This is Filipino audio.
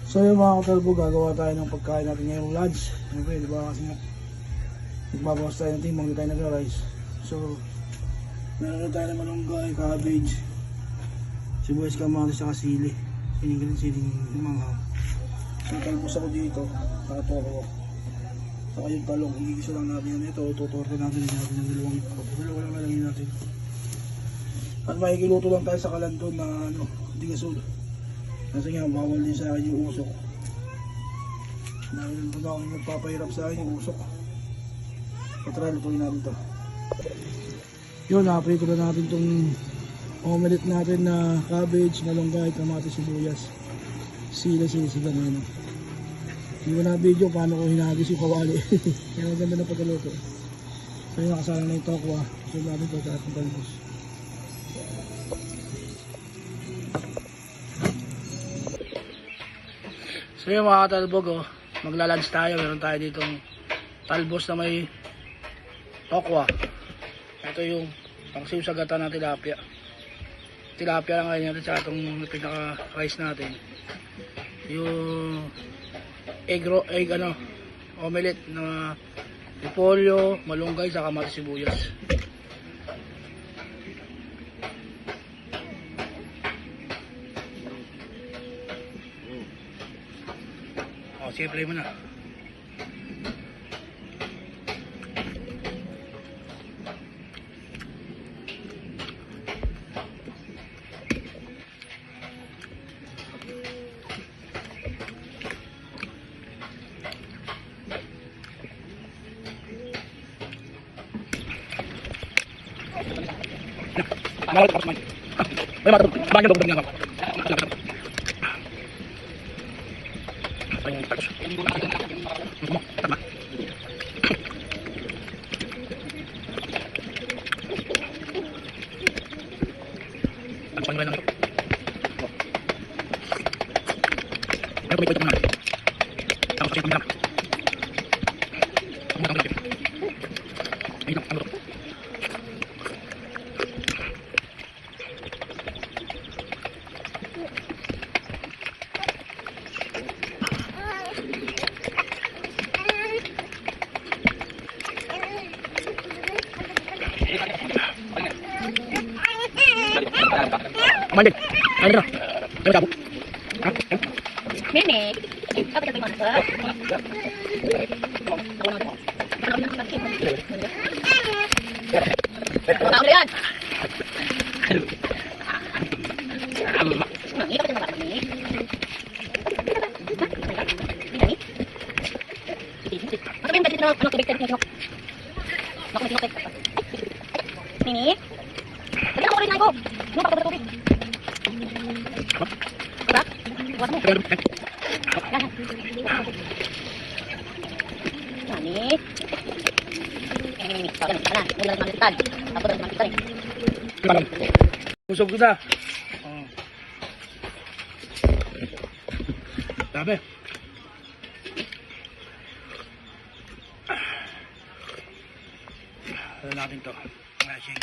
So yung mga katalbo, gagawa tayo ng pagkain natin ngayong lunch. Okay, di ba kasi nga magbabawas tayo ng timang, hindi tayo nag-rice. So meron tayo ng malunggay, cabbage, sibuyas, kamatis, saka sili. Siling manghaw. So talbos ako dito, nakatoko. Saka yung talong, igigisa lang natin yan. Ito, tutorte natin ng dalawang dalawa lang nalagay natin. At makikiluto lang tayo sa kalanton na hindi gasol. Kasi nga, bawal din sa akin yung usok. Dahil pag ako magpapahirap sa akin yung usok. Patry, lutuin natin ito. Yun, naprito na natin itong omelette natin na cabbage, malunggay, kamatis, sibuyas. Sila na yun. Hindi ko na video paano ko hinagis yung kawali. Kaya maganda na pagkaluto. So yun, nakasala na yung tokwa. So natin ito sa ating talbos. So yung mga katalbog, maglalunch tayo. Meron tayo ditong talbos na may tokwa. Ito yung pangsibsagatan ng tilapia. Tilapia lang ngayon natin sa itong pinaka rice natin. Yung egg omelette na repolyo, malunggay, saka kamatis, sibuyas. Sige, play mo na. Mandi, ano? Ano sabo? Ha? Nene, apa tadi mana? Tahu lihat. Ini apa tadi ini? Ini. Apa yang tadi nak tubig tadi nak? Ini. Tadi ako rin ako. Ano pa tubig? Buat mo. Nani? Ini. Salah, salah. Udah mantan. Aku udah mantan. Busog ko na. Dami. Ano natin to? Matching.